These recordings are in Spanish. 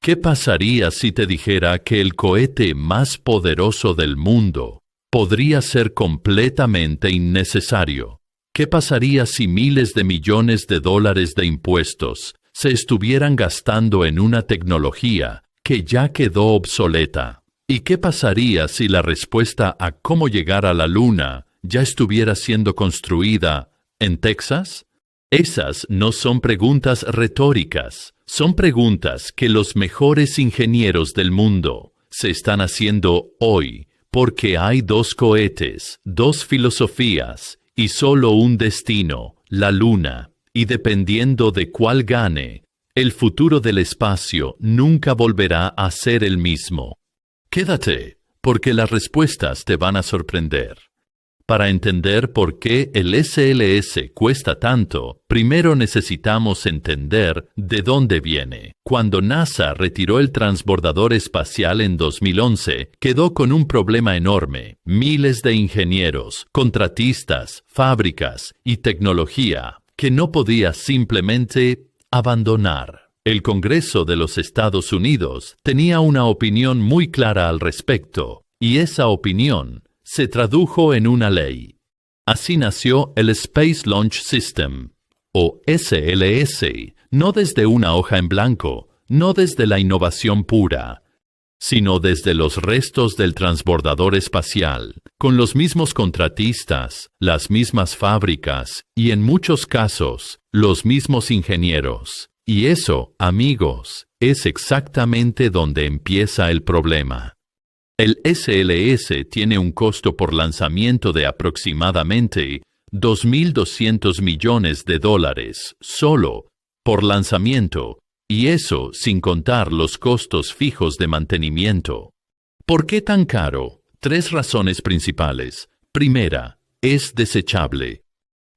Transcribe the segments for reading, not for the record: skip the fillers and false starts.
¿Qué pasaría si te dijera que el cohete más poderoso del mundo podría ser completamente innecesario? ¿Qué pasaría si miles de millones de dólares de impuestos se estuvieran gastando en una tecnología que ya quedó obsoleta? ¿Y qué pasaría si la respuesta a cómo llegar a la Luna ya estuviera siendo construida en Texas? Esas no son preguntas retóricas, son preguntas que los mejores ingenieros del mundo se están haciendo hoy, porque hay dos cohetes, dos filosofías y solo un destino, la Luna, y dependiendo de cuál gane, el futuro del espacio nunca volverá a ser el mismo. Quédate, porque las respuestas te van a sorprender. Para entender por qué el SLS cuesta tanto, primero necesitamos entender de dónde viene. Cuando NASA retiró el transbordador espacial en 2011, quedó con un problema enorme. Miles de ingenieros, contratistas, fábricas y tecnología que no podía simplemente abandonar. El Congreso de los Estados Unidos tenía una opinión muy clara al respecto, y esa opinión se tradujo en una ley. Así nació el Space Launch System, o SLS, no desde una hoja en blanco, no desde la innovación pura, sino desde los restos del transbordador espacial, con los mismos contratistas, las mismas fábricas y en muchos casos, los mismos ingenieros. Y eso, amigos, es exactamente donde empieza el problema. El SLS tiene un costo por lanzamiento de aproximadamente $2.200 millones solo por lanzamiento, y eso sin contar los costos fijos de mantenimiento. ¿Por qué tan caro? 3 razones principales. Primera, es desechable.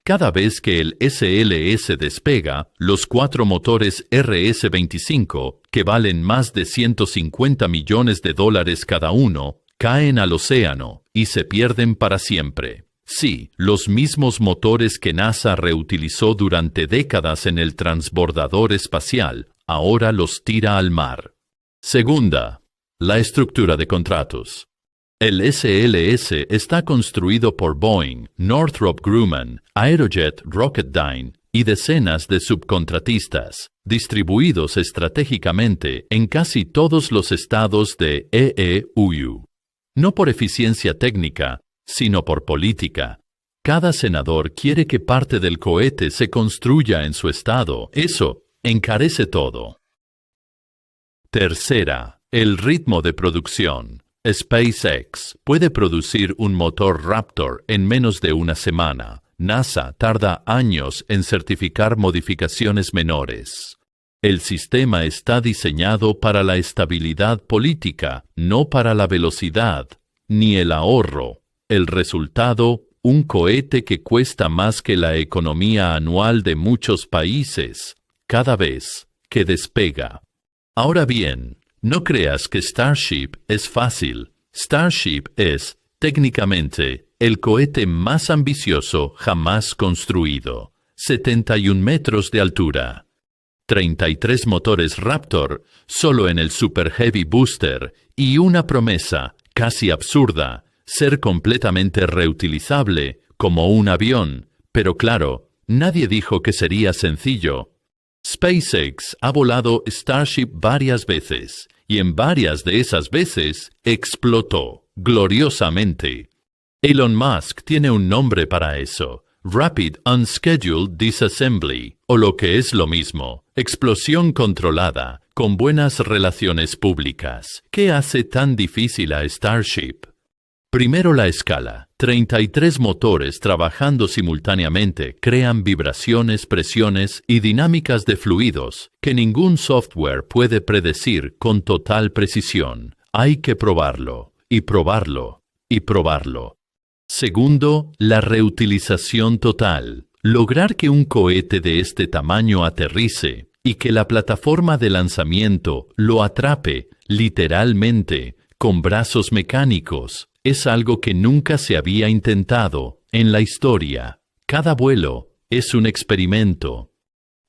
Cada vez que el SLS despega, los 4 motores RS-25, que valen más de $150 millones cada uno, caen al océano y se pierden para siempre. Sí, los mismos motores que NASA reutilizó durante décadas en el transbordador espacial, ahora los tira al mar. Segunda, la estructura de contratos. El SLS está construido por Boeing, Northrop Grumman, Aerojet Rocketdyne y decenas de subcontratistas, distribuidos estratégicamente en casi todos los estados de EEUU. No por eficiencia técnica, sino por política. Cada senador quiere que parte del cohete se construya en su estado. Eso encarece todo. Tercera, el ritmo de producción. SpaceX puede producir un motor Raptor en menos de una semana. NASA tarda años en certificar modificaciones menores. El sistema está diseñado para la estabilidad política, no para la velocidad, ni el ahorro. El resultado, un cohete que cuesta más que la economía anual de muchos países, cada vez que despega. Ahora bien, no creas que Starship es fácil. Starship es, técnicamente, el cohete más ambicioso jamás construido. 71 metros de altura. 33 motores Raptor solo en el Super Heavy Booster y una promesa, casi absurda, ser completamente reutilizable como un avión. Pero claro, nadie dijo que sería sencillo. SpaceX ha volado Starship varias veces, y en varias de esas veces explotó, gloriosamente. Elon Musk tiene un nombre para eso, Rapid Unscheduled Disassembly, o lo que es lo mismo, explosión controlada, con buenas relaciones públicas. ¿Qué hace tan difícil a Starship? Primero la escala. 33 motores trabajando simultáneamente crean vibraciones, presiones y dinámicas de fluidos que ningún software puede predecir con total precisión. Hay que probarlo, y probarlo, y probarlo. Segundo, la reutilización total. Lograr que un cohete de este tamaño aterrice y que la plataforma de lanzamiento lo atrape, literalmente, con brazos mecánicos, es algo que nunca se había intentado en la historia. Cada vuelo es un experimento.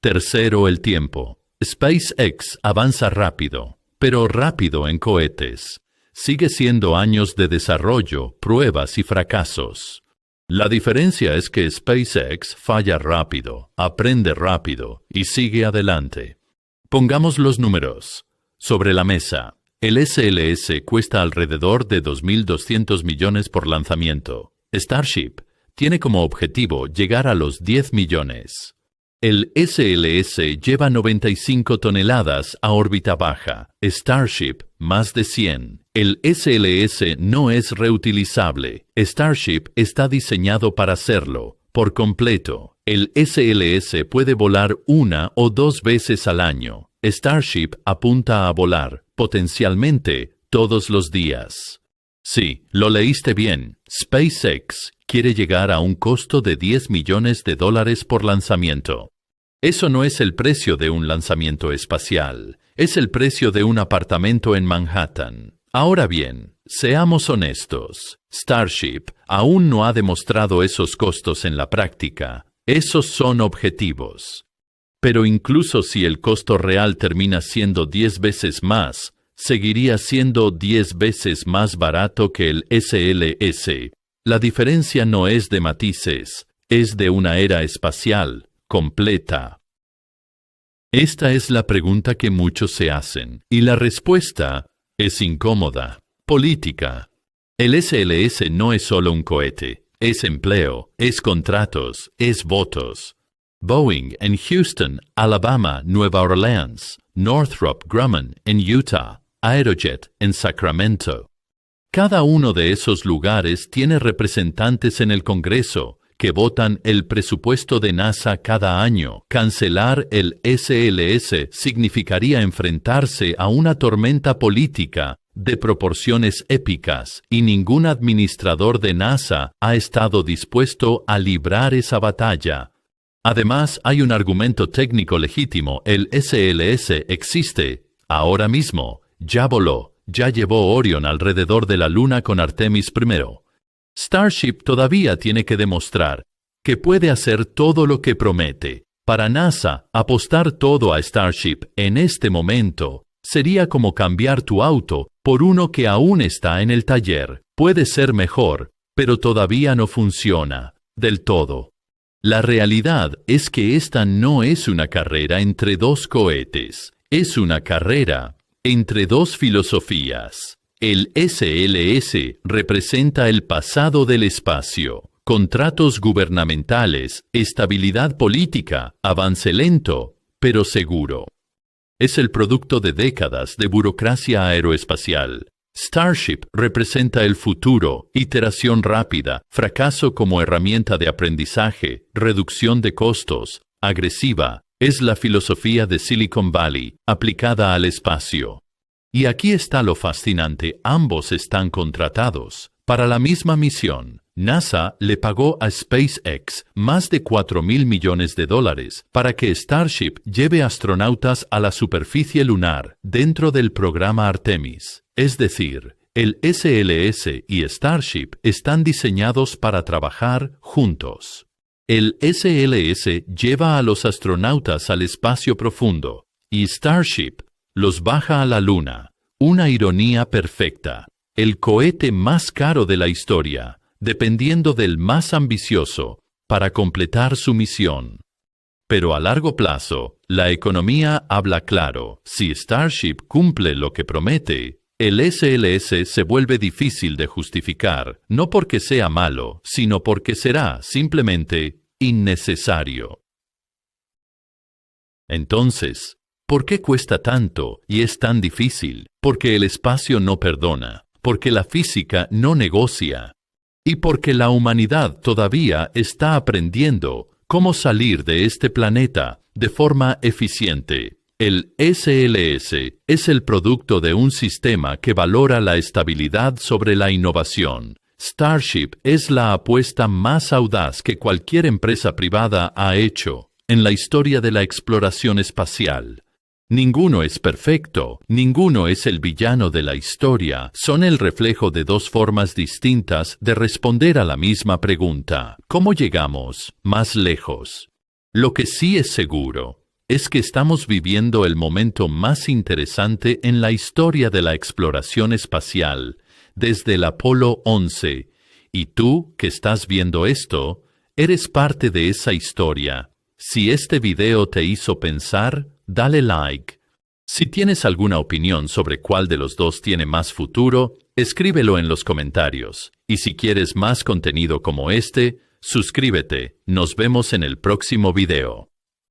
Tercero, el tiempo. SpaceX avanza rápido. pero rápido en cohetes. Sigue siendo años de desarrollo, pruebas y fracasos. La diferencia es que SpaceX falla rápido, aprende rápido y sigue adelante. Pongamos los números sobre la mesa. El SLS cuesta alrededor de 2.200 millones por lanzamiento. Starship tiene como objetivo llegar a los 10 millones. El SLS lleva 95 toneladas a órbita baja, Starship más de 100. El SLS no es reutilizable. Starship está diseñado para hacerlo, por completo. El SLS puede volar 1 o 2 veces al año. Starship apunta a volar, potencialmente, todos los días. Sí, lo leíste bien. SpaceX quiere llegar a un costo de $10 millones por lanzamiento. Eso no es el precio de un lanzamiento espacial, es el precio de un apartamento en Manhattan. Ahora bien, seamos honestos, Starship aún no ha demostrado esos costos en la práctica. Esos son objetivos. Pero incluso si el costo real termina siendo 10 veces más, seguiría siendo 10 veces más barato que el SLS. La diferencia no es de matices, es de una era espacial completa. Esta es la pregunta que muchos se hacen, y la respuesta es incómoda, política. El SLS no es solo un cohete, es empleo, es contratos, es votos. Boeing en Houston, Alabama, Nueva Orleans, Northrop Grumman en Utah, Aerojet en Sacramento. Cada uno de esos lugares tiene representantes en el Congreso que votan el presupuesto de NASA cada año. Cancelar el SLS significaría enfrentarse a una tormenta política de proporciones épicas, y ningún administrador de NASA ha estado dispuesto a librar esa batalla. Además, hay un argumento técnico legítimo. El SLS existe ahora mismo. Ya voló, ya llevó Orion alrededor de la Luna con Artemis I. Starship todavía tiene que demostrar que puede hacer todo lo que promete. Para NASA, apostar todo a Starship en este momento sería como cambiar tu auto por uno que aún está en el taller. Puede ser mejor, pero todavía no funciona del todo. La realidad es que esta no es una carrera entre dos cohetes, es una carrera entre dos filosofías. El SLS representa el pasado del espacio, contratos gubernamentales, estabilidad política, avance lento, pero seguro. Es el producto de décadas de burocracia aeroespacial. Starship representa el futuro, iteración rápida, fracaso como herramienta de aprendizaje, reducción de costos, agresiva. Es la filosofía de Silicon Valley, aplicada al espacio. Y aquí está lo fascinante, ambos están contratados para la misma misión. NASA le pagó a SpaceX más de $4.000 millones para que Starship lleve astronautas a la superficie lunar dentro del programa Artemis. Es decir, el SLS y Starship están diseñados para trabajar juntos. El SLS lleva a los astronautas al espacio profundo y Starship los baja a la Luna. Una ironía perfecta. El cohete más caro de la historia, dependiendo del más ambicioso, para completar su misión. Pero a largo plazo, la economía habla claro. Si Starship cumple lo que promete, el SLS se vuelve difícil de justificar, no porque sea malo, sino porque será simplemente innecesario. Entonces, ¿por qué cuesta tanto y es tan difícil? Porque el espacio no perdona, porque la física no negocia, y porque la humanidad todavía está aprendiendo cómo salir de este planeta de forma eficiente. El SLS es el producto de un sistema que valora la estabilidad sobre la innovación. Starship es la apuesta más audaz que cualquier empresa privada ha hecho en la historia de la exploración espacial. Ninguno es perfecto, ninguno es el villano de la historia, son el reflejo de dos formas distintas de responder a la misma pregunta. ¿Cómo llegamos más lejos? Lo que sí es seguro es que estamos viviendo el momento más interesante en la historia de la exploración espacial, desde el Apolo 11, y tú, que estás viendo esto, eres parte de esa historia. Si este video te hizo pensar, dale like. Si tienes alguna opinión sobre cuál de los dos tiene más futuro, escríbelo en los comentarios. Y si quieres más contenido como este, suscríbete. Nos vemos en el próximo video.